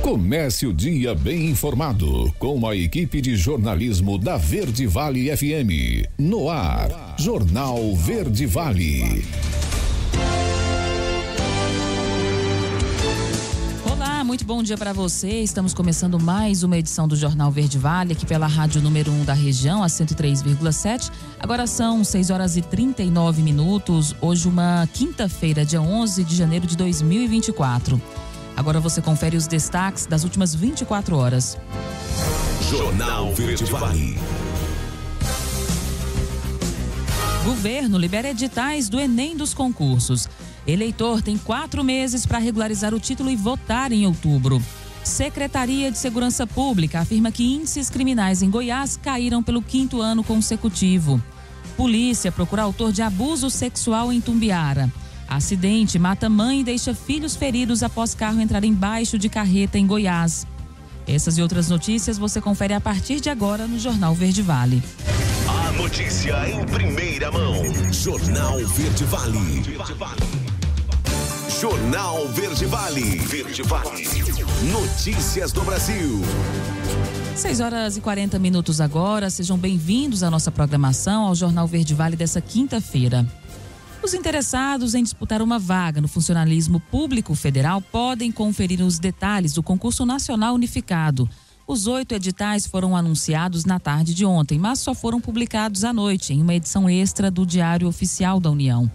Comece o dia bem informado com a equipe de jornalismo da Verde Vale FM. No ar, Jornal Verde Vale. Olá, muito bom dia para você. Estamos começando mais uma edição do Jornal Verde Vale, aqui pela rádio número 1 da região, a 103,7. Agora são 6h39. Hoje uma quinta-feira, dia 11 de janeiro de 2024. Agora você confere os destaques das últimas 24 horas. Jornal Verde Vale. Governo libera editais do Enem dos concursos. Eleitor tem 4 meses para regularizar o título e votar em outubro. Secretaria de Segurança Pública afirma que índices criminais em Goiás caíram pelo 5º ano consecutivo. Polícia procura autor de abuso sexual em Tumbiara. Acidente mata mãe e deixa filhos feridos após carro entrar embaixo de carreta em Goiás. Essas e outras notícias você confere a partir de agora no Jornal Verde Vale. A notícia em primeira mão. Jornal Verde Vale. Jornal Verde Vale. Verde Vale. Notícias do Brasil. 6h40 agora. Sejam bem-vindos à nossa programação, ao Jornal Verde Vale dessa quinta-feira. Os interessados em disputar uma vaga no funcionalismo público federal podem conferir os detalhes do concurso nacional unificado. Os 8 editais foram anunciados na tarde de ontem, mas só foram publicados à noite, em uma edição extra do Diário Oficial da União.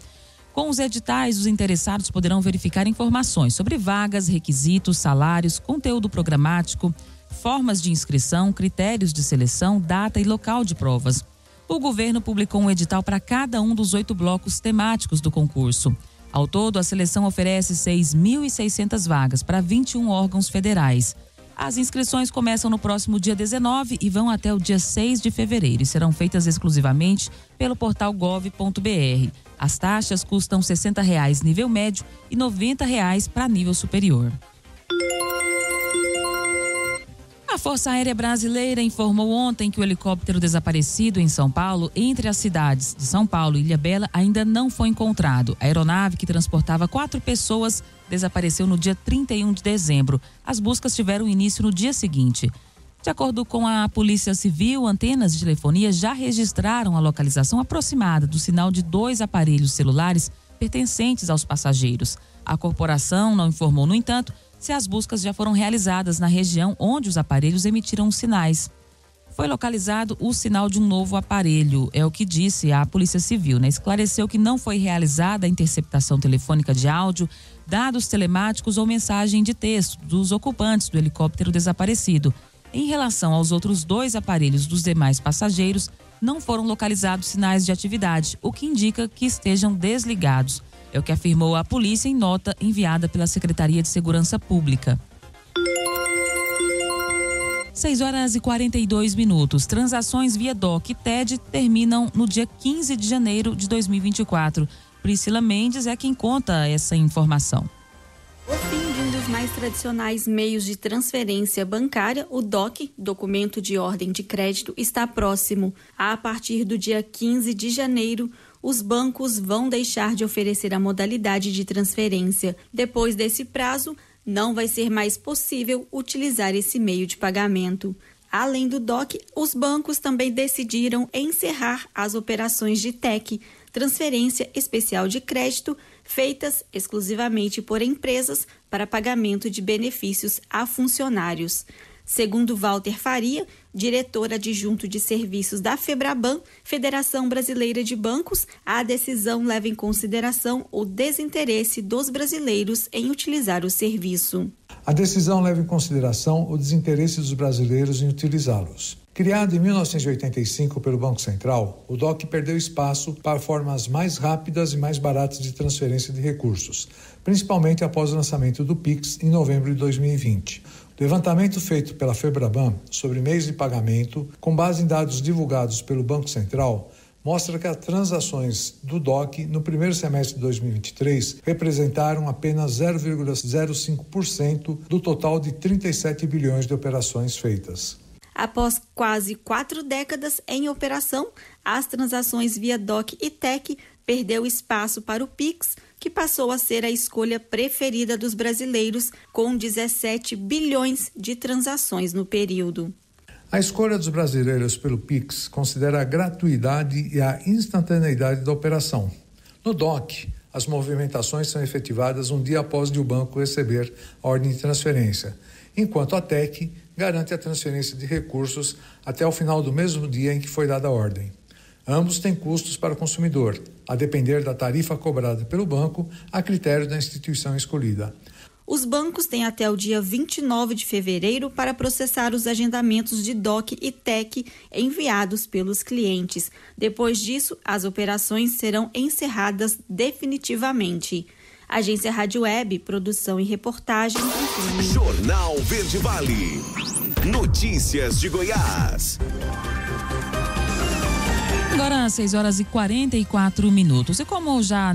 Com os editais, os interessados poderão verificar informações sobre vagas, requisitos, salários, conteúdo programático, formas de inscrição, critérios de seleção, data e local de provas. O governo publicou um edital para cada um dos 8 blocos temáticos do concurso. Ao todo, a seleção oferece 6.600 vagas para 21 órgãos federais. As inscrições começam no próximo dia 19 e vão até o dia 6 de fevereiro e serão feitas exclusivamente pelo portal gov.br. As taxas custam R$ 60,00 nível médio e R$ 90,00 para nível superior. A Força Aérea Brasileira informou ontem que o helicóptero desaparecido em São Paulo, entre as cidades de São Paulo e Ilhabela, ainda não foi encontrado. A aeronave, que transportava 4 pessoas, desapareceu no dia 31 de dezembro. As buscas tiveram início no dia seguinte. De acordo com a Polícia Civil, antenas de telefonia já registraram a localização aproximada do sinal de 2 aparelhos celulares pertencentes aos passageiros. A corporação não informou, no entanto, se as buscas já foram realizadas na região onde os aparelhos emitiram sinais. Foi localizado o sinal de um novo aparelho, é o que disse a Polícia Civil, né? Esclareceu que não foi realizada a interceptação telefônica de áudio, dados telemáticos ou mensagem de texto dos ocupantes do helicóptero desaparecido. Em relação aos outros 2 aparelhos dos demais passageiros, não foram localizados sinais de atividade, o que indica que estejam desligados. É o que afirmou a polícia em nota enviada pela Secretaria de Segurança Pública. 6h42. Transações via DOC e TED terminam no dia 15 de janeiro de 2024. Priscila Mendes é quem conta essa informação. O fim de um dos mais tradicionais meios de transferência bancária, o DOC, documento de ordem de crédito, está próximo. A partir do dia 15 de janeiro, os bancos vão deixar de oferecer a modalidade de transferência. Depois desse prazo, não vai ser mais possível utilizar esse meio de pagamento. Além do DOC, os bancos também decidiram encerrar as operações de TEC, transferência especial de crédito, feitas exclusivamente por empresas para pagamento de benefícios a funcionários. Segundo Walter Faria, diretor adjunto de serviços da FEBRABAN, Federação Brasileira de Bancos, a decisão leva em consideração o desinteresse dos brasileiros em utilizar o serviço. A decisão leva em consideração o desinteresse dos brasileiros em utilizá-los. Criado em 1985 pelo Banco Central, o DOC perdeu espaço para formas mais rápidas e mais baratas de transferência de recursos, principalmente após o lançamento do Pix em novembro de 2020. O levantamento feito pela FEBRABAN sobre meios de pagamento, com base em dados divulgados pelo Banco Central, mostra que as transações do DOC no primeiro semestre de 2023 representaram apenas 0,05% do total de 37 bilhões de operações feitas. Após quase 4 décadas em operação, as transações via DOC e TEC perdeu espaço para o Pix, que passou a ser a escolha preferida dos brasileiros, com 17 bilhões de transações no período. A escolha dos brasileiros pelo Pix considera a gratuidade e a instantaneidade da operação. No DOC, as movimentações são efetivadas um dia após o banco receber a ordem de transferência, enquanto a TEC garante a transferência de recursos até o final do mesmo dia em que foi dada a ordem. Ambos têm custos para o consumidor, a depender da tarifa cobrada pelo banco, a critério da instituição escolhida. Os bancos têm até o dia 29 de fevereiro para processar os agendamentos de DOC e TEC enviados pelos clientes. Depois disso, as operações serão encerradas definitivamente. Agência Rádio Web, produção e reportagem. Jornal Verde Vale. Notícias de Goiás. Agora, 6h44. E como já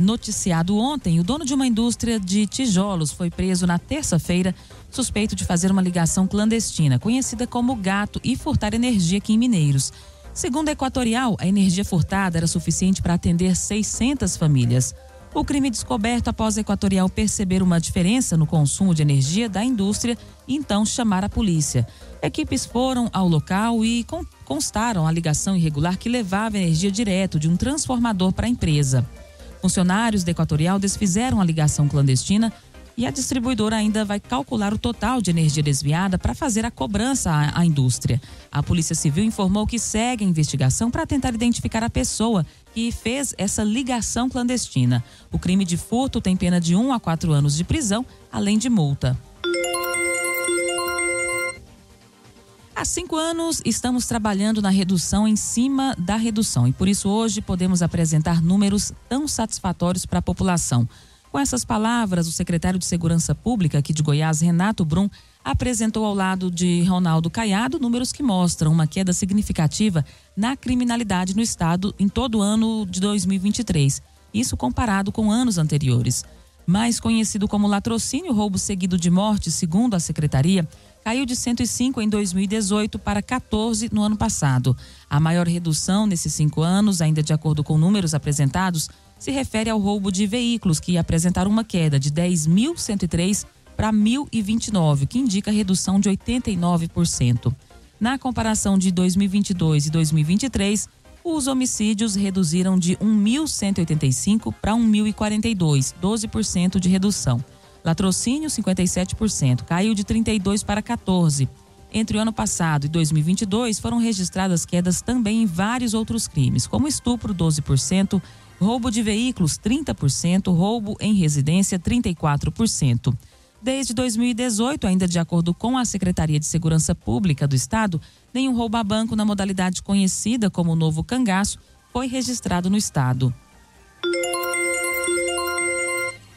noticiado ontem, o dono de uma indústria de tijolos foi preso na terça-feira, suspeito de fazer uma ligação clandestina, conhecida como gato, e furtar energia aqui em Mineiros. Segundo a Equatorial, a energia furtada era suficiente para atender 600 famílias. O crime descoberto após a Equatorial perceber uma diferença no consumo de energia da indústria e então chamar a polícia. Equipes foram ao local e constaram a ligação irregular que levava energia direto de um transformador para a empresa. Funcionários da Equatorial desfizeram a ligação clandestina e a distribuidora ainda vai calcular o total de energia desviada para fazer a cobrança à indústria. A Polícia Civil informou que segue a investigação para tentar identificar a pessoa que fez essa ligação clandestina. O crime de furto tem pena de 1 a 4 anos de prisão, além de multa. Há 5 anos estamos trabalhando na redução em cima da redução e por isso hoje podemos apresentar números tão satisfatórios para a população. Com essas palavras, o secretário de Segurança Pública aqui de Goiás, Renato Brum, apresentou ao lado de Ronaldo Caiado números que mostram uma queda significativa na criminalidade no estado em todo o ano de 2023. Isso comparado com anos anteriores. Mais conhecido como latrocínio, roubo seguido de morte, segundo a secretaria, caiu de 105 em 2018 para 14 no ano passado. A maior redução nesses 5 anos, ainda de acordo com números apresentados, se refere ao roubo de veículos, que apresentaram uma queda de 10.103 para 1.029, que indica redução de 89%. Na comparação de 2022 e 2023, os homicídios reduziram de 1.185 para 1.042, 12% de redução. Latrocínio, 57%, caiu de 32 para 14. Entre o ano passado e 2022, foram registradas quedas também em vários outros crimes, como estupro, 12%, roubo de veículos, 30%, roubo em residência, 34%. Desde 2018, ainda de acordo com a Secretaria de Segurança Pública do Estado, nenhum roubo a banco na modalidade conhecida como Novo Cangaço foi registrado no Estado.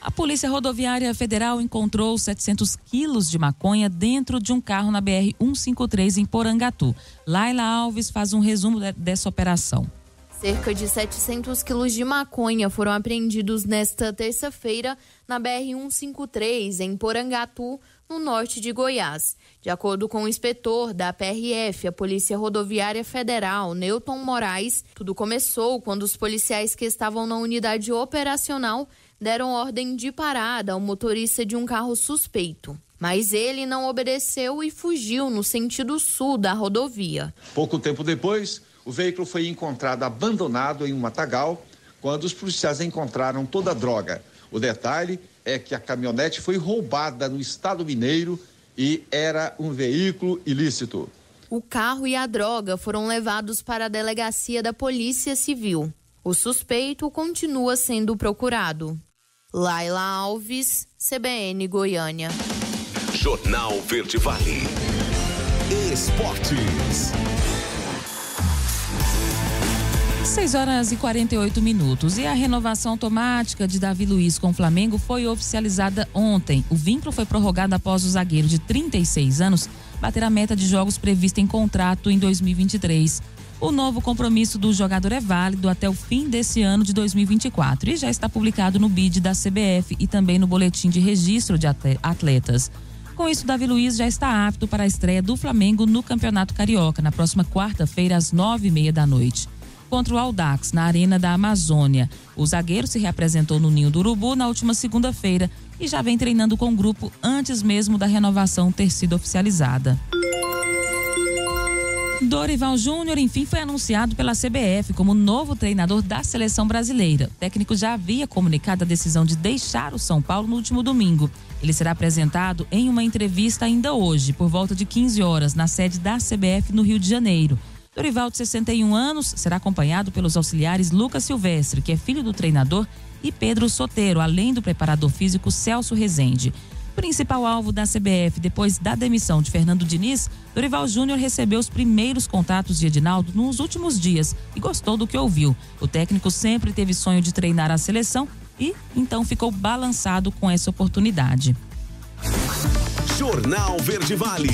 A Polícia Rodoviária Federal encontrou 700 quilos de maconha dentro de um carro na BR-153 em Porangatu. Laila Alves faz um resumo dessa operação. Cerca de 700 quilos de maconha foram apreendidos nesta terça-feira na BR-153, em Porangatu, no norte de Goiás. De acordo com o inspetor da PRF, a Polícia Rodoviária Federal, Newton Moraes, tudo começou quando os policiais que estavam na unidade operacional deram ordem de parada ao motorista de um carro suspeito. Mas ele não obedeceu e fugiu no sentido sul da rodovia. Pouco tempo depois, o veículo foi encontrado abandonado em um matagal, quando os policiais encontraram toda a droga. O detalhe é que a caminhonete foi roubada no estado mineiro e era um veículo ilícito. O carro e a droga foram levados para a delegacia da Polícia Civil. O suspeito continua sendo procurado. Laila Alves, CBN Goiânia. Jornal Verde Vale. Esportes. 6h48. E a renovação automática de Davi Luiz com o Flamengo foi oficializada ontem. O vínculo foi prorrogado após o zagueiro de 36 anos bater a meta de jogos prevista em contrato em 2023. O novo compromisso do jogador é válido até o fim desse ano de 2024 e já está publicado no BID da CBF e também no boletim de registro de atletas. Com isso, Davi Luiz já está apto para a estreia do Flamengo no Campeonato Carioca, na próxima quarta-feira, às 9h30 da noite. contra o Audax, na Arena da Amazônia. O zagueiro se reapresentou no Ninho do Urubu na última segunda-feira e já vem treinando com o grupo antes mesmo da renovação ter sido oficializada. Dorival Júnior, enfim, foi anunciado pela CBF como novo treinador da seleção brasileira. O técnico já havia comunicado a decisão de deixar o São Paulo no último domingo. Ele será apresentado em uma entrevista ainda hoje, por volta de 15 horas, na sede da CBF no Rio de Janeiro. Dorival, de 61 anos, será acompanhado pelos auxiliares Lucas Silvestre, que é filho do treinador, e Pedro Soteiro, além do preparador físico Celso Rezende. Principal alvo da CBF depois da demissão de Fernando Diniz, Dorival Júnior recebeu os primeiros contatos de Edinaldo nos últimos dias e gostou do que ouviu. O técnico sempre teve sonho de treinar a seleção e então ficou balançado com essa oportunidade. Jornal Verde Vale.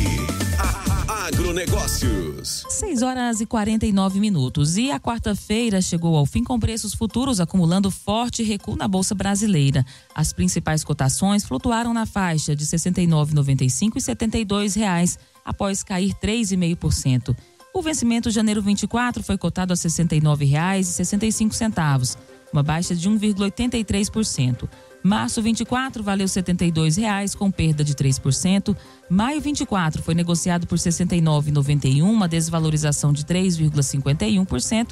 Agronegócios. 6h49. E a quarta-feira chegou ao fim com preços futuros acumulando forte recuo na Bolsa Brasileira. As principais cotações flutuaram na faixa de R$ 69,95 e R$ 72,00, após cair 3,5%. O vencimento janeiro 24 foi cotado a R$ 69,65, uma baixa de 1,83%. Março 24 valeu R$ 72,00, com perda de 3%. Maio 24 foi negociado por R$ 69,91, uma desvalorização de 3,51%.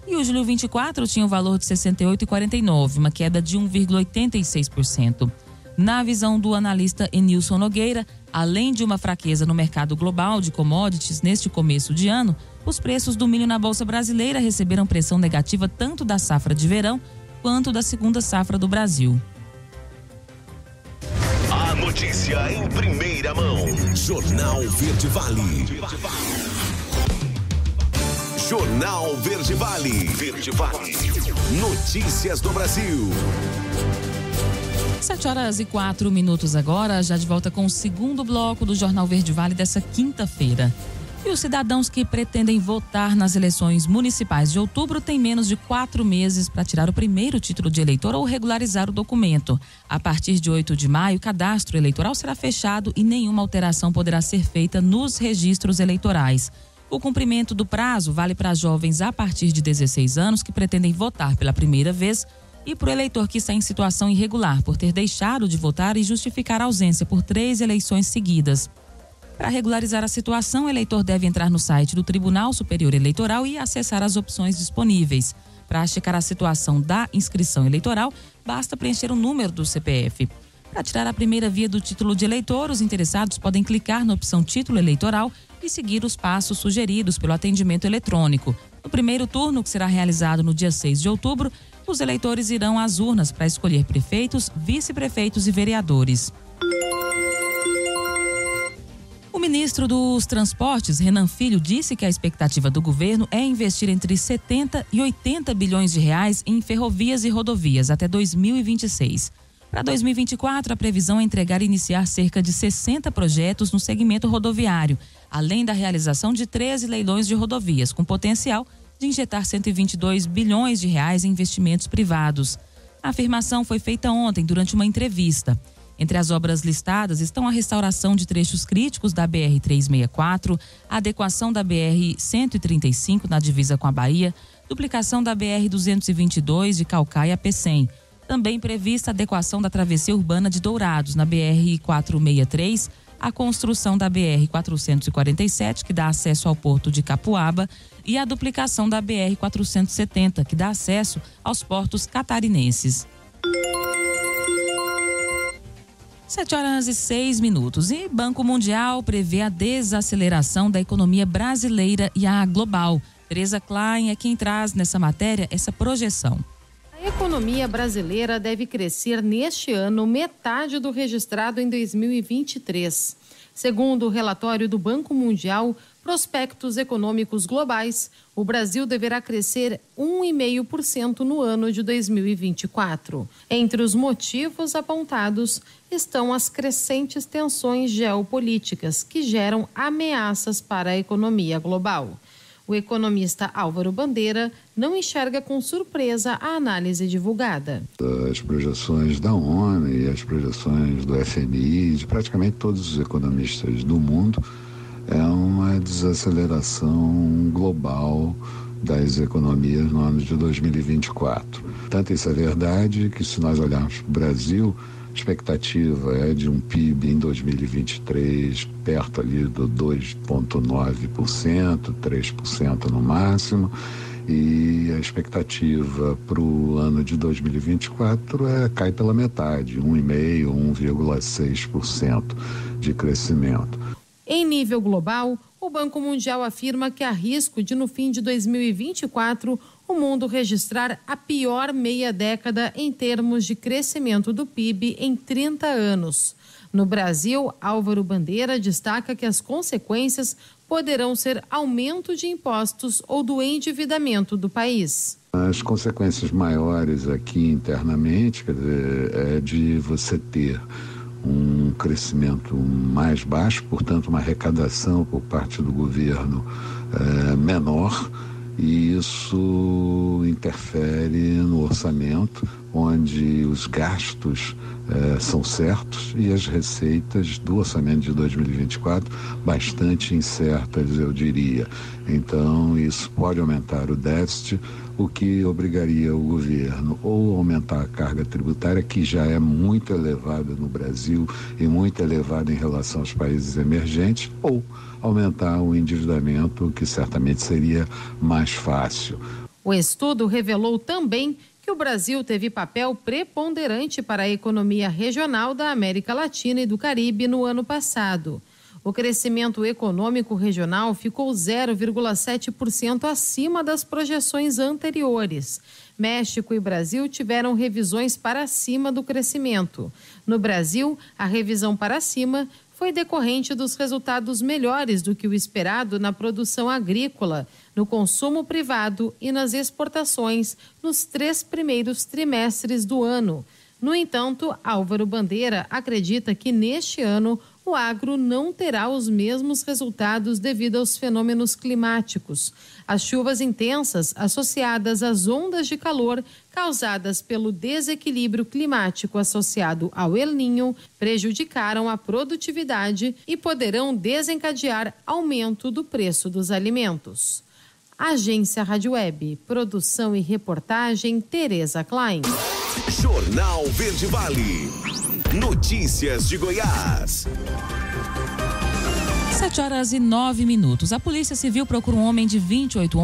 E o julho 24 tinha o valor de R$ 68,49, uma queda de 1,86%. Na visão do analista Enilson Nogueira, além de uma fraqueza no mercado global de commodities neste começo de ano, os preços do milho na Bolsa Brasileira receberam pressão negativa tanto da safra de verão quanto da segunda safra do Brasil. A notícia em primeira mão. Jornal Verde Vale. Jornal Verde Vale. Verde Vale. Notícias do Brasil. 7h04 agora, já de volta com o segundo bloco do Jornal Verde Vale dessa quinta-feira. E os cidadãos que pretendem votar nas eleições municipais de outubro têm menos de 4 meses para tirar o primeiro título de eleitor ou regularizar o documento. A partir de 8 de maio, o cadastro eleitoral será fechado e nenhuma alteração poderá ser feita nos registros eleitorais. O cumprimento do prazo vale para jovens a partir de 16 anos que pretendem votar pela primeira vez e para o eleitor que está em situação irregular por ter deixado de votar e justificar a ausência por 3 eleições seguidas. Para regularizar a situação, o eleitor deve entrar no site do Tribunal Superior Eleitoral e acessar as opções disponíveis. Para checar a situação da inscrição eleitoral, basta preencher o número do CPF. Para tirar a primeira via do título de eleitor, os interessados podem clicar na opção Título Eleitoral e seguir os passos sugeridos pelo atendimento eletrônico. No primeiro turno, que será realizado no dia 6 de outubro, os eleitores irão às urnas para escolher prefeitos, vice-prefeitos e vereadores. O ministro dos Transportes, Renan Filho, disse que a expectativa do governo é investir entre 70 e 80 bilhões de reais em ferrovias e rodovias até 2026. Para 2024, a previsão é entregar e iniciar cerca de 60 projetos no segmento rodoviário, além da realização de 13 leilões de rodovias, com potencial de injetar 122 bilhões de reais em investimentos privados. A afirmação foi feita ontem durante uma entrevista. Entre as obras listadas estão a restauração de trechos críticos da BR-364, a adequação da BR-135 na divisa com a Bahia, duplicação da BR-222 de Caucaia a Pecém. Também prevista a adequação da travessia urbana de Dourados na BR-463, a construção da BR-447, que dá acesso ao porto de Capuaba, e a duplicação da BR-470, que dá acesso aos portos catarinenses. 7h06. E Banco Mundial prevê a desaceleração da economia brasileira e a global. Tereza Klein é quem traz nessa matéria essa projeção. A economia brasileira deve crescer neste ano metade do registrado em 2023. Segundo o relatório do Banco Mundial, Prospectos Econômicos Globais, o Brasil deverá crescer 1,5% no ano de 2024. Entre os motivos apontados estão as crescentes tensões geopolíticas que geram ameaças para a economia global. O economista Álvaro Bandeira não enxerga com surpresa a análise divulgada. As projeções da ONU e as projeções do FMI, de praticamente todos os economistas do mundo, é uma desaceleração global das economias no ano de 2024. Tanto isso é verdade que, se nós olharmos para o Brasil, a expectativa é de um PIB em 2023 perto ali do 2,9%, 3% no máximo, e a expectativa para o ano de 2024 cai pela metade, 1,5%, 1,6% de crescimento. Em nível global, o Banco Mundial afirma que há risco de, no fim de 2024, o mundo registrar a pior meia década em termos de crescimento do PIB em 30 anos. No Brasil, Álvaro Bandeira destaca que as consequências poderão ser aumento de impostos ou do endividamento do país. As consequências maiores aqui internamente, quer dizer, é de você ter um crescimento mais baixo, portanto uma arrecadação por parte do governo menor, e isso interfere no orçamento, onde os gastos são certos e as receitas do orçamento de 2024 bastante incertas, eu diria. Então isso pode aumentar o déficit, o que obrigaria o governo ou aumentar a carga tributária, que já é muito elevada no Brasil e muito elevada em relação aos países emergentes, ou aumentar o endividamento, que certamente seria mais fácil. O estudo revelou também que o Brasil teve papel preponderante para a economia regional da América Latina e do Caribe no ano passado. O crescimento econômico regional ficou 0,7% acima das projeções anteriores. México e Brasil tiveram revisões para cima do crescimento. No Brasil, a revisão para cima foi decorrente dos resultados melhores do que o esperado na produção agrícola, no consumo privado e nas exportações nos 3 primeiros trimestres do ano. No entanto, Álvaro Bandeira acredita que neste ano o agro não terá os mesmos resultados devido aos fenômenos climáticos. As chuvas intensas associadas às ondas de calor causadas pelo desequilíbrio climático associado ao El Niño prejudicaram a produtividade e poderão desencadear aumento do preço dos alimentos. Agência Rádio Web, produção e reportagem Tereza Klein. Jornal Verde Vale. Notícias de Goiás. 7h09. A Polícia Civil procura um homem de 28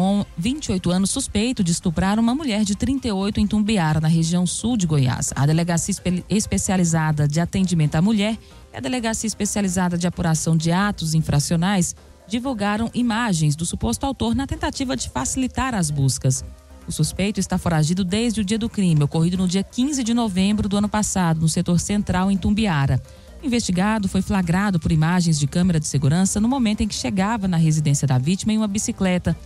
anos suspeito de estuprar uma mulher de 38 em Tumbiara, na região sul de Goiás. A Delegacia Especializada de Atendimento à Mulher e a Delegacia Especializada de Apuração de Atos Infracionais divulgaram imagens do suposto autor na tentativa de facilitar as buscas. O suspeito está foragido desde o dia do crime, ocorrido no dia 15 de novembro do ano passado, no setor central em Tumbiara. O investigado foi flagrado por imagens de câmera de segurança no momento em que chegava na residência da vítima em uma bicicleta.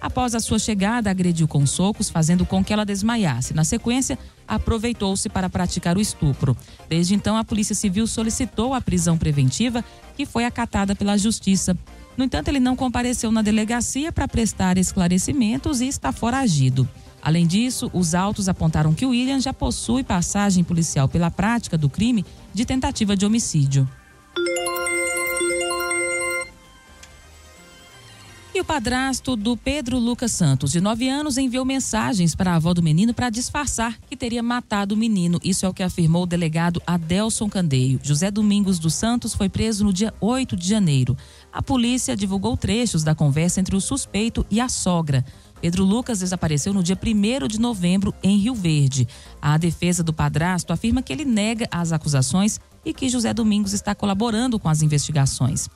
Após a sua chegada, agrediu com socos, fazendo com que ela desmaiasse. Na sequência, aproveitou-se para praticar o estupro. Desde então, a Polícia Civil solicitou a prisão preventiva, que foi acatada pela Justiça. No entanto, ele não compareceu na delegacia para prestar esclarecimentos e está foragido. Além disso, os autos apontaram que o William já possui passagem policial pela prática do crime de tentativa de homicídio. E o padrasto do Pedro Lucas Santos, de 9 anos, enviou mensagens para a avó do menino para disfarçar que teria matado o menino. Isso é o que afirmou o delegado Adelson Candeio. José Domingos dos Santos foi preso no dia 8 de janeiro. A polícia divulgou trechos da conversa entre o suspeito e a sogra. Pedro Lucas desapareceu no dia 1º de novembro em Rio Verde. A defesa do padrasto afirma que ele nega as acusações e que José Domingos está colaborando com as investigações.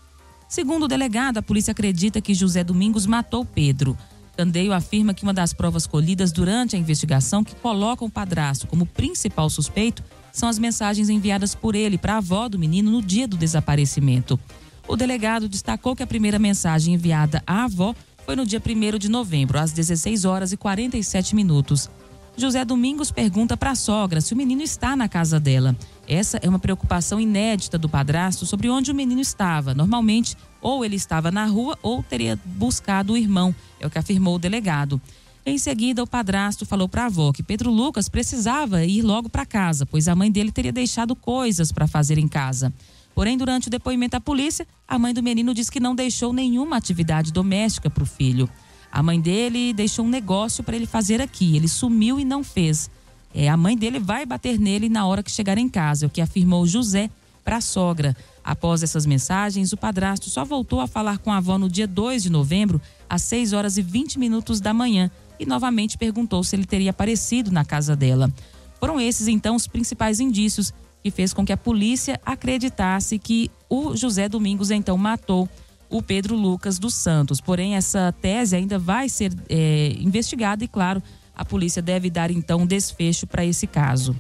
Segundo o delegado, a polícia acredita que José Domingos matou Pedro. Candeio afirma que uma das provas colhidas durante a investigação que colocam o padrasto como principal suspeito são as mensagens enviadas por ele para a avó do menino no dia do desaparecimento. O delegado destacou que a primeira mensagem enviada à avó foi no dia 1º de novembro, às 16h47. José Domingos pergunta para a sogra se o menino está na casa dela. Essa é uma preocupação inédita do padrasto sobre onde o menino estava. Normalmente, ou ele estava na rua ou teria buscado o irmão, é o que afirmou o delegado. Em seguida, o padrasto falou para a avó que Pedro Lucas precisava ir logo para casa, pois a mãe dele teria deixado coisas para fazer em casa. Porém, durante o depoimento à polícia, a mãe do menino diz que não deixou nenhuma atividade doméstica para o filho. A mãe dele deixou um negócio para ele fazer aqui. Ele sumiu e não fez. A mãe dele vai bater nele na hora que chegar em casa, é o que afirmou José para a sogra. Após essas mensagens, o padrasto só voltou a falar com a avó no dia 2 de novembro, às 6h20 da manhã, e novamente perguntou se ele teria aparecido na casa dela. Foram esses, então, os principais indícios que fez com que a polícia acreditasse que o José Domingos, então, matou o Pedro Lucas dos Santos. Porém, essa tese ainda vai ser investigada e, claro, a polícia deve dar, então, um desfecho para esse caso.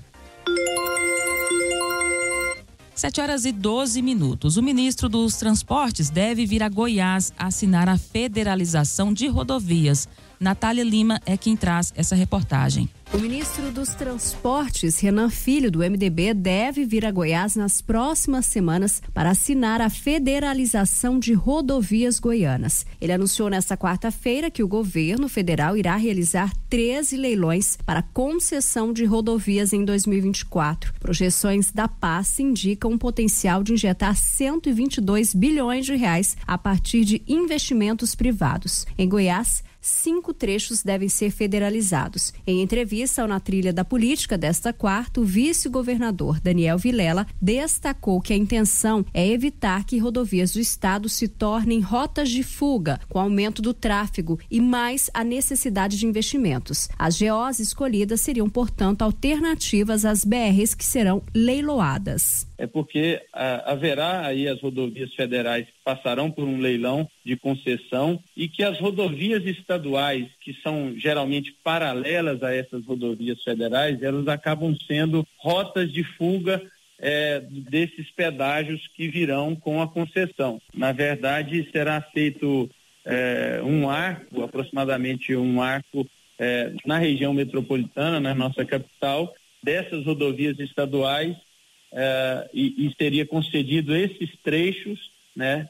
7h12. O ministro dos Transportes deve vir a Goiás assinar a federalização de rodovias. Natália Lima é quem traz essa reportagem. O ministro dos Transportes, Renan Filho, do MDB, deve vir a Goiás nas próximas semanas para assinar a federalização de rodovias goianas. Ele anunciou nesta quarta-feira que o governo federal irá realizar 13 leilões para concessão de rodovias em 2024. Projeções da pasta indicam um potencial de injetar 122 bilhões de reais a partir de investimentos privados. Em Goiás, 5 trechos devem ser federalizados. Em entrevista ao Na Trilha da Política desta quarta, o vice-governador Daniel Vilela destacou que a intenção é evitar que rodovias do estado se tornem rotas de fuga, com aumento do tráfego e mais a necessidade de investimentos. As GOs escolhidas seriam, portanto, alternativas às BRs que serão leiloadas. É porque haverá aí as rodovias federais que passarão por um leilão de concessão e que as rodovias estaduais, que são geralmente paralelas a essas rodovias federais, elas acabam sendo rotas de fuga desses pedágios que virão com a concessão. Na verdade, será feito um arco, aproximadamente um arco na região metropolitana, na nossa capital, dessas rodovias estaduais, e seria concedido esses trechos, né,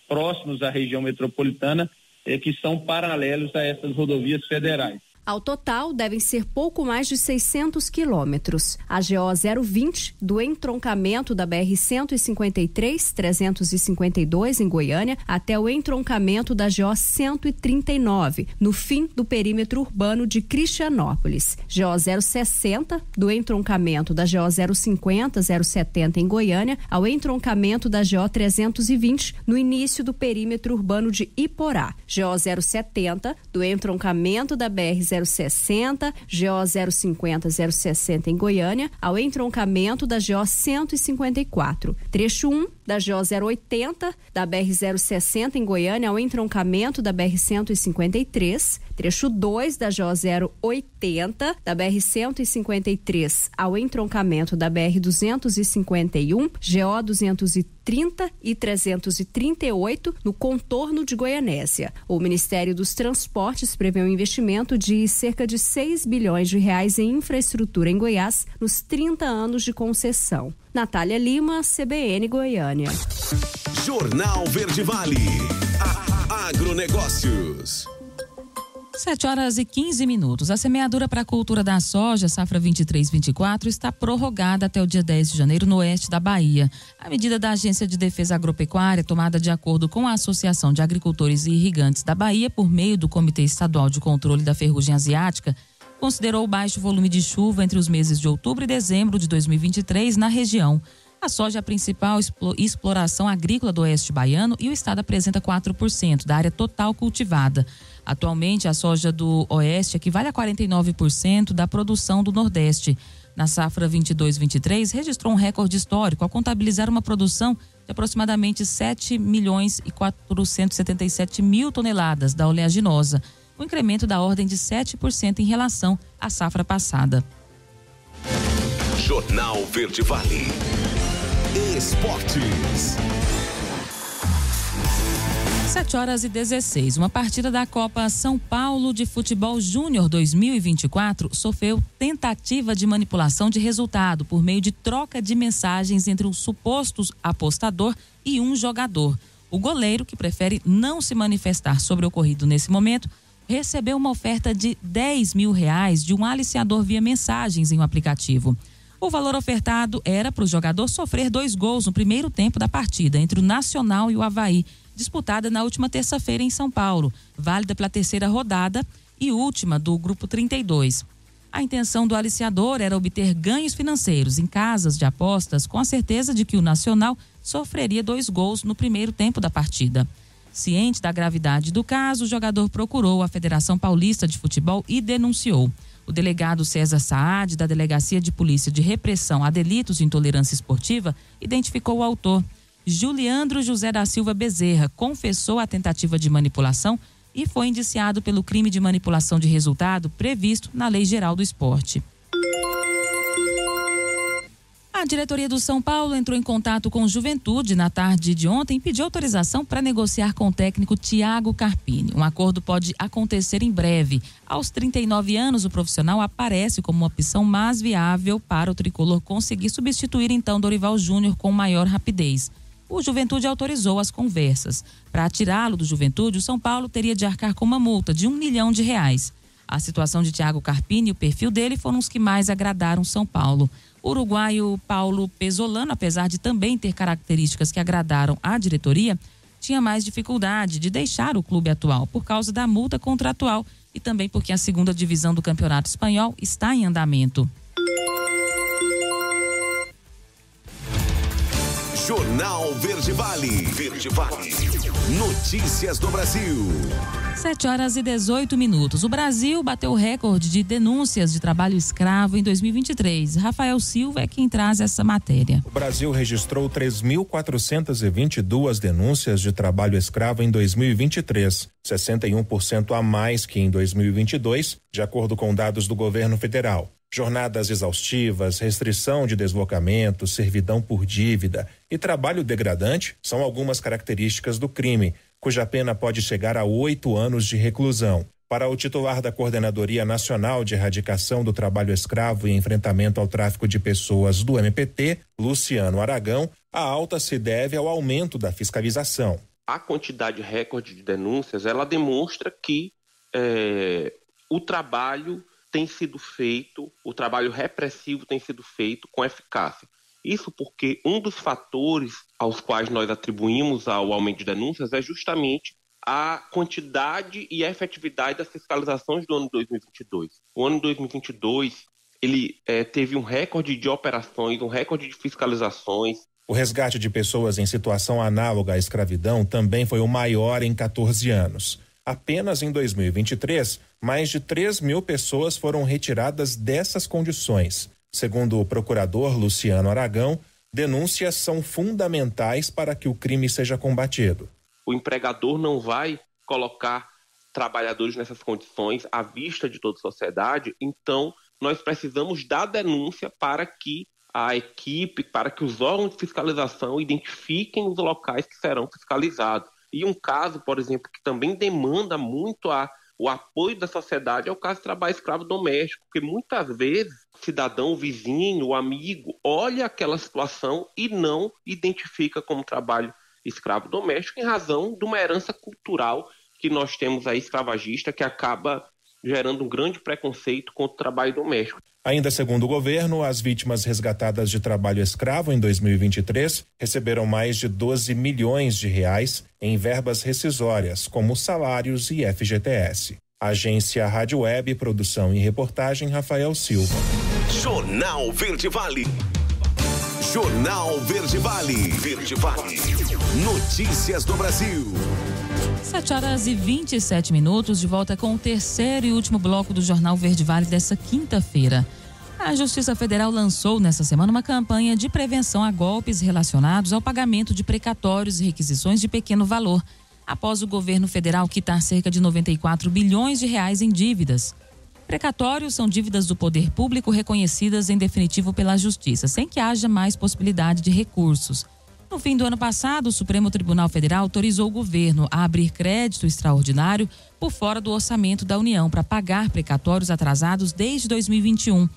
próximos à região metropolitana, que são paralelos a essas rodovias federais. Ao total, devem ser pouco mais de 600 quilômetros. A GO 020, do entroncamento da BR-153-352, em Goiânia, até o entroncamento da GO 139, no fim do perímetro urbano de Cristianópolis. GO 060, do entroncamento da GO 050-070, em Goiânia, ao entroncamento da GO 320, no início do perímetro urbano de Iporá. GO 070, do entroncamento da BR 060, GO 050-060 em Goiânia, ao entroncamento da GO 154. Trecho 1 da GO 080, da BR 060 em Goiânia, ao entroncamento da BR 153. Trecho 2 da GO 080, da BR 153 ao entroncamento da BR 251, GO 230 e 338 no contorno de Goianésia. O Ministério dos Transportes prevê um investimento de cerca de 6 bilhões de reais em infraestrutura em Goiás nos 30 anos de concessão. Natália Lima, CBN Goiânia. Jornal Verde Vale. Agronegócios. 7h15. A semeadura para a cultura da soja, safra 23-24, está prorrogada até o dia 10 de janeiro no oeste da Bahia. A medida da Agência de Defesa Agropecuária, tomada de acordo com a Associação de Agricultores e Irrigantes da Bahia, por meio do Comitê Estadual de Controle da Ferrugem Asiática, considerou o baixo volume de chuva entre os meses de outubro e dezembro de 2023 na região. A soja é a principal exploração agrícola do oeste baiano e o estado apresenta 4% da área total cultivada. Atualmente, a soja do oeste equivale a 49% da produção do nordeste. Na safra 22-23, registrou um recorde histórico ao contabilizar uma produção de aproximadamente 7.477.000 toneladas da oleaginosa, um incremento da ordem de 7% em relação à safra passada. Jornal Verde Vale. Esportes. 7h16. Uma partida da Copa São Paulo de Futebol Júnior 2024 sofreu tentativa de manipulação de resultado por meio de troca de mensagens entre um suposto apostador e um jogador. O goleiro, que prefere não se manifestar sobre o ocorrido nesse momento, recebeu uma oferta de R$10 mil de um aliciador via mensagens em um aplicativo. O valor ofertado era para o jogador sofrer 2 gols no primeiro tempo da partida entre o Nacional e o Avaí, disputada na última terça-feira em São Paulo, válida pela terceira rodada e última do Grupo 32. A intenção do aliciador era obter ganhos financeiros em casas de apostas, com a certeza de que o Nacional sofreria 2 gols no primeiro tempo da partida. Ciente da gravidade do caso, o jogador procurou a Federação Paulista de Futebol e denunciou. O delegado César Saad, da Delegacia de Polícia de Repressão a Delitos de Intolerância Esportiva, identificou o autor. Juliandro José da Silva Bezerra confessou a tentativa de manipulação e foi indiciado pelo crime de manipulação de resultado previsto na Lei Geral do Esporte. A diretoria do São Paulo entrou em contato com o Juventude na tarde de ontem e pediu autorização para negociar com o técnico Thiago Carpini. Um acordo pode acontecer em breve. Aos 39 anos, o profissional aparece como uma opção mais viável para o tricolor conseguir substituir então Dorival Júnior com maior rapidez. O Juventude autorizou as conversas. Para tirá-lo do Juventude, o São Paulo teria de arcar com uma multa de R$1 milhão. A situação de Thiago Carpini e o perfil dele foram os que mais agradaram São Paulo. O uruguaio Paulo Pesolano, apesar de também ter características que agradaram a diretoria, tinha mais dificuldade de deixar o clube atual por causa da multa contratual e também porque a segunda divisão do Campeonato Espanhol está em andamento. Jornal Verde Vale. Verde Vale. Notícias do Brasil. 7h18. O Brasil bateu o recorde de denúncias de trabalho escravo em 2023. Rafael Silva é quem traz essa matéria. O Brasil registrou 3.422 denúncias de trabalho escravo em 2023, 61% a mais que em 2022, de acordo com dados do governo federal. Jornadas exaustivas, restrição de deslocamento, servidão por dívida e trabalho degradante são algumas características do crime, cuja pena pode chegar a 8 anos de reclusão. Para o titular da Coordenadoria Nacional de Erradicação do Trabalho Escravo e Enfrentamento ao Tráfico de Pessoas do MPT, Luciano Aragão, a alta se deve ao aumento da fiscalização. A quantidade recorde de denúncias, ela demonstra que o trabalho tem sido feito, o trabalho repressivo tem sido feito com eficácia. Isso porque um dos fatores aos quais nós atribuímos ao aumento de denúncias é justamente a quantidade e a efetividade das fiscalizações do ano 2022. O ano 2022, ele teve um recorde de operações, um recorde de fiscalizações. O resgate de pessoas em situação análoga à escravidão também foi o maior em 14 anos. Apenas em 2023, mais de 3.000 pessoas foram retiradas dessas condições. Segundo o procurador Luciano Aragão, denúncias são fundamentais para que o crime seja combatido. O empregador não vai colocar trabalhadores nessas condições à vista de toda a sociedade, então nós precisamos da denúncia para que a equipe, para que os órgãos de fiscalização identifiquem os locais que serão fiscalizados. E um caso, por exemplo, que também demanda muito o apoio da sociedade é o caso de trabalho escravo doméstico, porque muitas vezes o cidadão, o vizinho, o amigo, olha aquela situação e não identifica como trabalho escravo doméstico em razão de uma herança cultural que nós temos aí escravagista que acaba gerando um grande preconceito contra o trabalho doméstico. Ainda segundo o governo, as vítimas resgatadas de trabalho escravo em 2023 receberam mais de 12 milhões de reais em verbas rescisórias, como salários e FGTS. Agência Rádio Web, produção e reportagem, Rafael Silva. Jornal Verde Vale. Jornal Verde Vale. Verde Vale. Notícias do Brasil. 7h27, de volta com o terceiro e último bloco do Jornal Verde Vale dessa quinta-feira. A Justiça Federal lançou nessa semana uma campanha de prevenção a golpes relacionados ao pagamento de precatórios e requisições de pequeno valor, após o governo federal quitar cerca de 94 bilhões de reais em dívidas. Precatórios são dívidas do poder público reconhecidas em definitivo pela Justiça, sem que haja mais possibilidade de recursos. No fim do ano passado, o Supremo Tribunal Federal autorizou o governo a abrir crédito extraordinário por fora do orçamento da União para pagar precatórios atrasados desde 2021.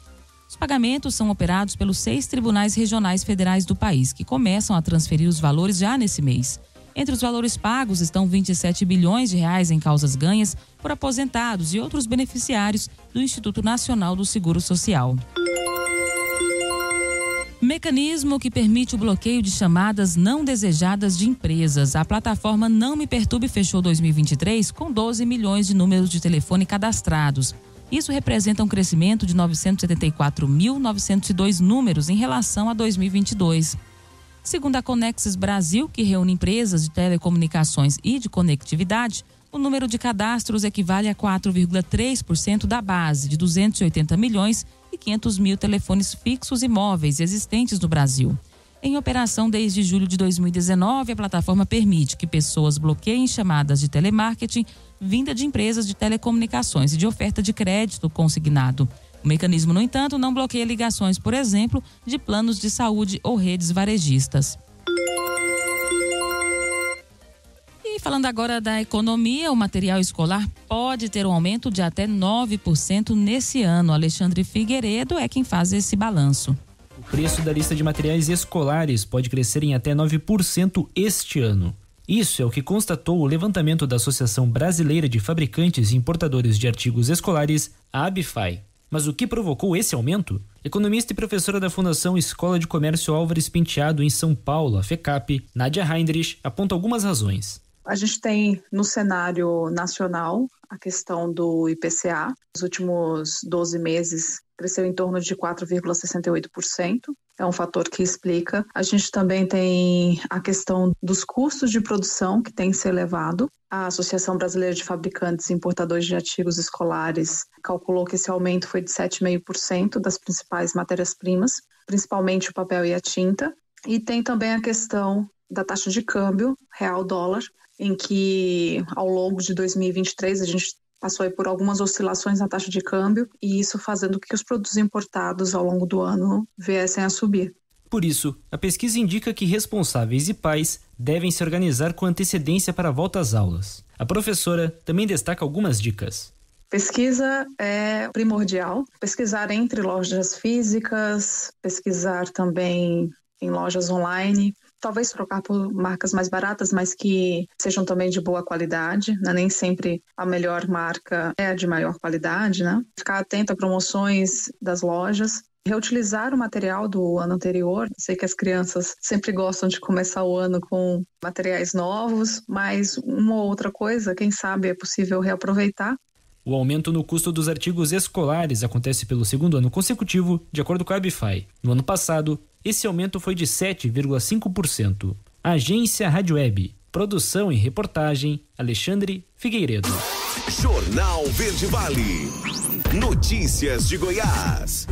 Os pagamentos são operados pelos 6 tribunais regionais federais do país, que começam a transferir os valores já nesse mês. Entre os valores pagos estão 27 bilhões de reais em causas ganhas por aposentados e outros beneficiários do Instituto Nacional do Seguro Social. Mecanismo que permite o bloqueio de chamadas não desejadas de empresas. A plataforma Não Me Perturbe fechou 2023 com 12 milhões de números de telefone cadastrados. Isso representa um crescimento de 974.902 números em relação a 2022. Segundo a Conexis Brasil, que reúne empresas de telecomunicações e de conectividade, o número de cadastros equivale a 4,3% da base de 280 milhões e 500 mil telefones fixos e móveis existentes no Brasil. Em operação desde julho de 2019, a plataforma permite que pessoas bloqueiem chamadas de telemarketing vinda de empresas de telecomunicações e de oferta de crédito consignado. O mecanismo, no entanto, não bloqueia ligações, por exemplo, de planos de saúde ou redes varejistas. E falando agora da economia, o material escolar pode ter um aumento de até 9% nesse ano. Alexandre Figueiredo é quem faz esse balanço. O preço da lista de materiais escolares pode crescer em até 9% este ano. Isso é o que constatou o levantamento da Associação Brasileira de Fabricantes e Importadores de Artigos Escolares, a ABFAI. Mas o que provocou esse aumento? Economista e professora da Fundação Escola de Comércio Álvares Penteado em São Paulo, a FECAP, Nádia Heinrich, aponta algumas razões. A gente tem no cenário nacional a questão do IPCA. Nos últimos 12 meses cresceu em torno de 4,68%. É um fator que explica. A gente também tem a questão dos custos de produção que tem se elevado. A Associação Brasileira de Fabricantes e Importadores de Artigos Escolares calculou que esse aumento foi de 7,5% das principais matérias-primas, principalmente o papel e a tinta. E tem também a questão da taxa de câmbio real-dólar, em que ao longo de 2023 a gente passou aí por algumas oscilações na taxa de câmbio e isso fazendo com que os produtos importados ao longo do ano viessem a subir. Por isso, a pesquisa indica que responsáveis e pais devem se organizar com antecedência para a volta às aulas. A professora também destaca algumas dicas. Pesquisa é primordial. Pesquisar entre lojas físicas, pesquisar também em lojas online. Talvez trocar por marcas mais baratas, mas que sejam também de boa qualidade, né? Nem sempre a melhor marca é a de maior qualidade, né? Ficar atento a promoções das lojas. Reutilizar o material do ano anterior. Sei que as crianças sempre gostam de começar o ano com materiais novos, mas uma ou outra coisa, quem sabe, é possível reaproveitar. O aumento no custo dos artigos escolares acontece pelo segundo ano consecutivo, de acordo com a ABFAI. No ano passado, esse aumento foi de 7,5%. Agência Rádio Web. Produção e reportagem, Alexandre Figueiredo. Jornal Verde Vale. Notícias de Goiás.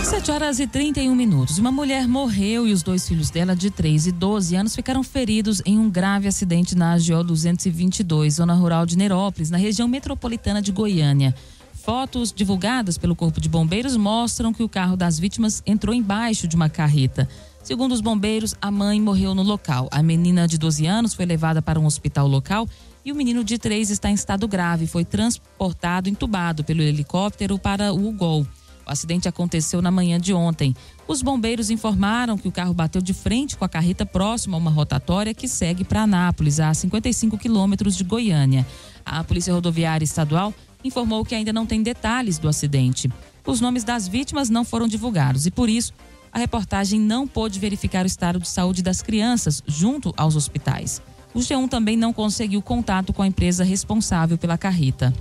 7h31. Uma mulher morreu e os dois filhos dela, de 3 e 12 anos, ficaram feridos em um grave acidente na AGO 222, zona rural de Nerópolis, na região metropolitana de Goiânia. Fotos divulgadas pelo Corpo de Bombeiros mostram que o carro das vítimas entrou embaixo de uma carreta. Segundo os bombeiros, a mãe morreu no local. A menina de 12 anos foi levada para um hospital local e o menino de 3 está em estado grave. Foi transportado entubado pelo helicóptero para o UGOL. O acidente aconteceu na manhã de ontem. Os bombeiros informaram que o carro bateu de frente com a carreta próximo a uma rotatória que segue para Anápolis, a 55 quilômetros de Goiânia. A Polícia Rodoviária Estadual informou que ainda não tem detalhes do acidente. Os nomes das vítimas não foram divulgados e, por isso, a reportagem não pôde verificar o estado de saúde das crianças junto aos hospitais. O G1 também não conseguiu contato com a empresa responsável pela carreta.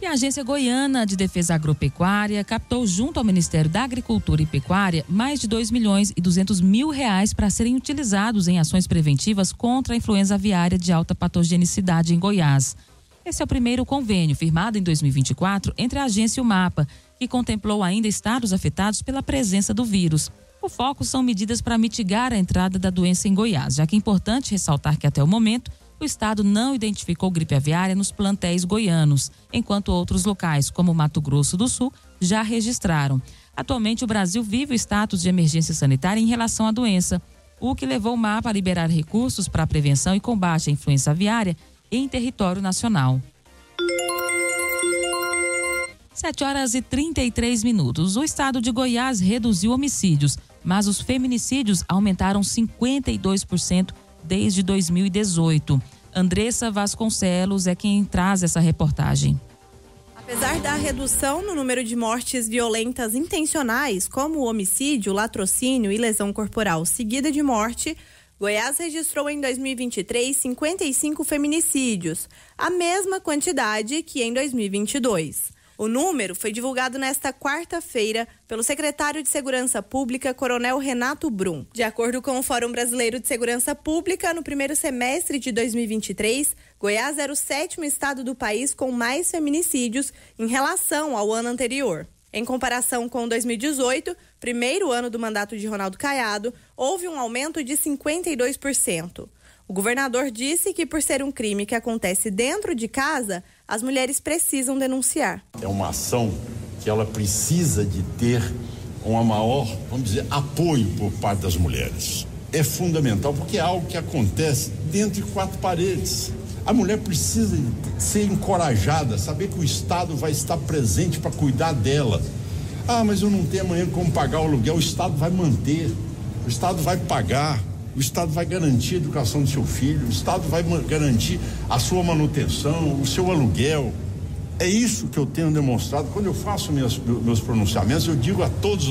E a Agência Goiana de Defesa Agropecuária captou junto ao Ministério da Agricultura e Pecuária mais de R$2.200.000 para serem utilizados em ações preventivas contra a influenza aviária de alta patogenicidade em Goiás. Esse é o primeiro convênio firmado em 2024 entre a agência e o MAPA, que contemplou ainda estados afetados pela presença do vírus. O foco são medidas para mitigar a entrada da doença em Goiás, já que é importante ressaltar que até o momento o estado não identificou gripe aviária nos plantéis goianos, enquanto outros locais, como Mato Grosso do Sul, já registraram. Atualmente, o Brasil vive o status de emergência sanitária em relação à doença, o que levou o MAPA a liberar recursos para a prevenção e combate à influenza aviária em território nacional. 7h33. O estado de Goiás reduziu homicídios, mas os feminicídios aumentaram 52% desde 2018. Andressa Vasconcelos é quem traz essa reportagem. A Apesar da redução no número de mortes violentas intencionais, como o homicídio, latrocínio e lesão corporal seguida de morte, Goiás registrou em 2023 55 feminicídios, a mesma quantidade que em 2022. O número foi divulgado nesta quarta-feira pelo secretário de Segurança Pública, Coronel Renato Brum. De acordo com o Fórum Brasileiro de Segurança Pública, no primeiro semestre de 2023, Goiás era o 7º estado do país com mais feminicídios em relação ao ano anterior. Em comparação com 2018, primeiro ano do mandato de Ronaldo Caiado, houve um aumento de 52%. O governador disse que, por ser um crime que acontece dentro de casa, as mulheres precisam denunciar. É uma ação que ela precisa de ter uma maior, vamos dizer, apoio por parte das mulheres. É fundamental porque é algo que acontece dentro de 4 paredes. A mulher precisa ser encorajada, saber que o Estado vai estar presente para cuidar dela. Ah, mas eu não tenho amanhã como pagar o aluguel. O Estado vai manter, o Estado vai pagar. O Estado vai garantir a educação do seu filho, o Estado vai garantir a sua manutenção, o seu aluguel. É isso que eu tenho demonstrado. Quando eu faço meus pronunciamentos, eu digo a todas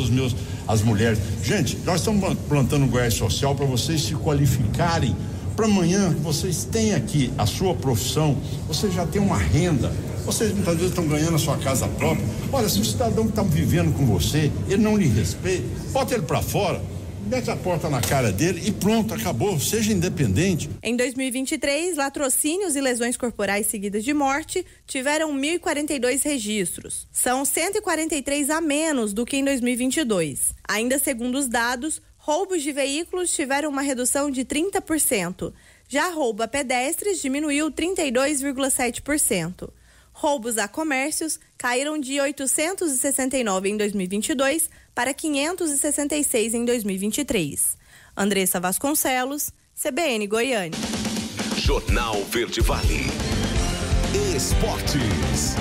as mulheres, gente, nós estamos plantando um Goiás Social para vocês se qualificarem, para amanhã que vocês têm aqui a sua profissão, vocês já têm uma renda, vocês muitas vezes estão ganhando a sua casa própria. Olha, se o cidadão que está vivendo com você, ele não lhe respeita, bota ele para fora, mete a porta na cara dele e pronto, acabou, seja independente. Em 2023, latrocínios e lesões corporais seguidas de morte tiveram 1.042 registros. São 143 a menos do que em 2022. Ainda segundo os dados, roubos de veículos tiveram uma redução de 30%. Já roubo a pedestres diminuiu 32,7%. Roubos a comércios caíram de 869 em 2022 para 566 em 2023. Andressa Vasconcelos, CBN Goiânia. Jornal Verde Vale. Esportes.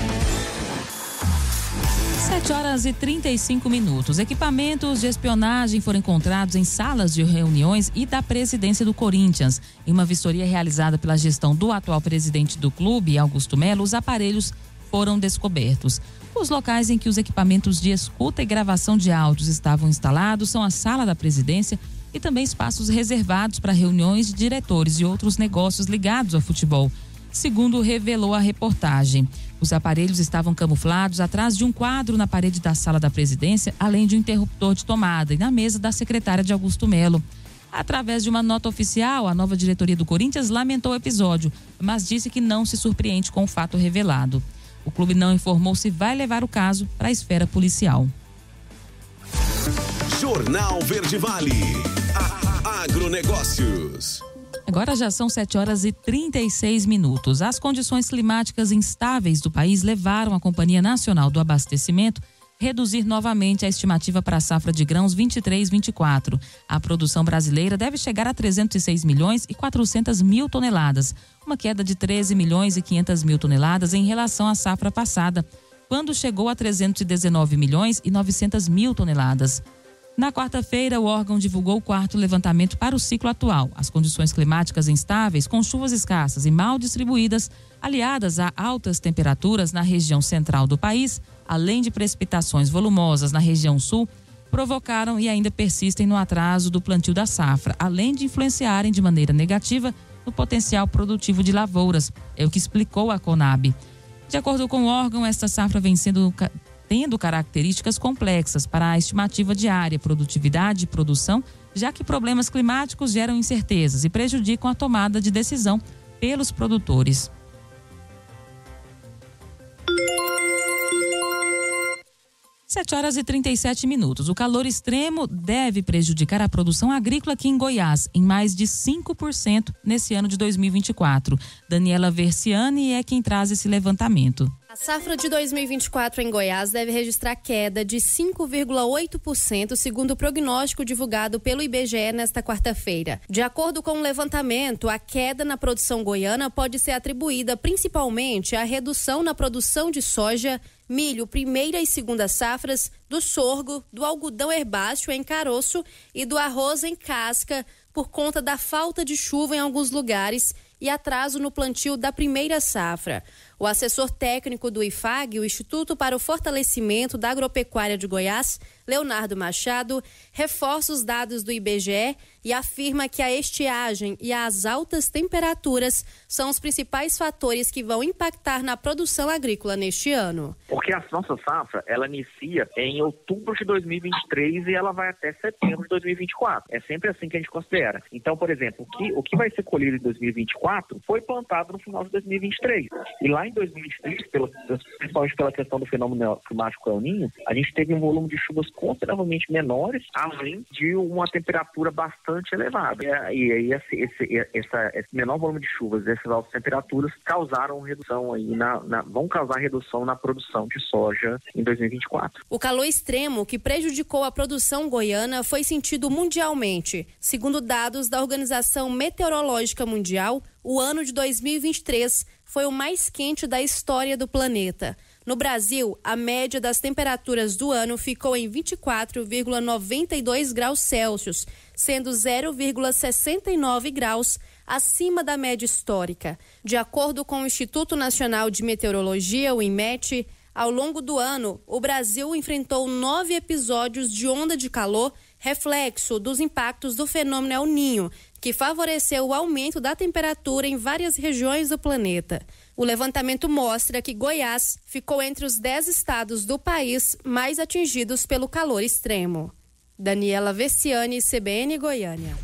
7h35. Equipamentos de espionagem foram encontrados em salas de reuniões e da presidência do Corinthians. Em uma vistoria realizada pela gestão do atual presidente do clube, Augusto Melo, os aparelhos foram descobertos. Os locais em que os equipamentos de escuta e gravação de áudios estavam instalados são a sala da presidência e também espaços reservados para reuniões de diretores e outros negócios ligados ao futebol, segundo revelou a reportagem. Os aparelhos estavam camuflados atrás de um quadro na parede da sala da presidência, além de um interruptor de tomada e na mesa da secretária de Augusto Melo. Através de uma nota oficial, a nova diretoria do Corinthians lamentou o episódio, mas disse que não se surpreende com o fato revelado. O clube não informou se vai levar o caso para a esfera policial. Jornal Verde Vale. Agronegócios. Agora já são 7h36. As condições climáticas instáveis do país levaram a Companhia Nacional do Abastecimento reduzir novamente a estimativa para a safra de grãos 23-24. A produção brasileira deve chegar a 306 milhões e 400 mil toneladas, uma queda de 13 milhões e 500 mil toneladas em relação à safra passada, quando chegou a 319 milhões e 900 mil toneladas. Na quarta-feira, o órgão divulgou o 4º levantamento para o ciclo atual. As condições climáticas instáveis, com chuvas escassas e mal distribuídas, aliadas a altas temperaturas na região central do país, além de precipitações volumosas na região sul, provocaram e ainda persistem no atraso do plantio da safra, além de influenciarem de maneira negativa no potencial produtivo de lavouras, é o que explicou a Conab. De acordo com o órgão, esta safra vem tendo características complexas para a estimativa de área, produtividade e produção, já que problemas climáticos geram incertezas e prejudicam a tomada de decisão pelos produtores. 7h37. O calor extremo deve prejudicar a produção agrícola aqui em Goiás em mais de 5% nesse ano de 2024. Daniela Versiani é quem traz esse levantamento. A safra de 2024 em Goiás deve registrar queda de 5,8%, segundo o prognóstico divulgado pelo IBGE nesta quarta-feira. De acordo com o levantamento, a queda na produção goiana pode ser atribuída principalmente à redução na produção de soja, milho, primeira e segunda safras, do sorgo, do algodão herbáceo em caroço e do arroz em casca, por conta da falta de chuva em alguns lugares e atraso no plantio da primeira safra. O assessor técnico do IFAG, o Instituto para o Fortalecimento da Agropecuária de Goiás, Leonardo Machado, reforça os dados do IBGE e afirma que a estiagem e as altas temperaturas são os principais fatores que vão impactar na produção agrícola neste ano. Porque a nossa safra, ela inicia em outubro de 2023 e ela vai até setembro de 2024. É sempre assim que a gente considera. Então, por exemplo, o que vai ser colhido em 2024 foi plantado no final de 2023. E lá em 2023, principalmente pela questão do fenômeno climático El Niño, a gente teve um volume de chuvas consideravelmente menores, além de uma temperatura bastante elevada. E aí esse menor volume de chuvas, essas altas temperaturas causaram redução aí vão causar redução na produção de soja em 2024. O calor extremo que prejudicou a produção goiana foi sentido mundialmente. Segundo dados da Organização Meteorológica Mundial, o ano de 2023 foi o mais quente da história do planeta. No Brasil, a média das temperaturas do ano ficou em 24,92 graus Celsius, sendo 0,69 graus acima da média histórica. De acordo com o Instituto Nacional de Meteorologia, o INMET, ao longo do ano, o Brasil enfrentou 9 episódios de onda de calor, reflexo dos impactos do fenômeno El Niño, que favoreceu o aumento da temperatura em várias regiões do planeta. O levantamento mostra que Goiás ficou entre os 10 estados do país mais atingidos pelo calor extremo. Daniela Vessiani, CBN Goiânia.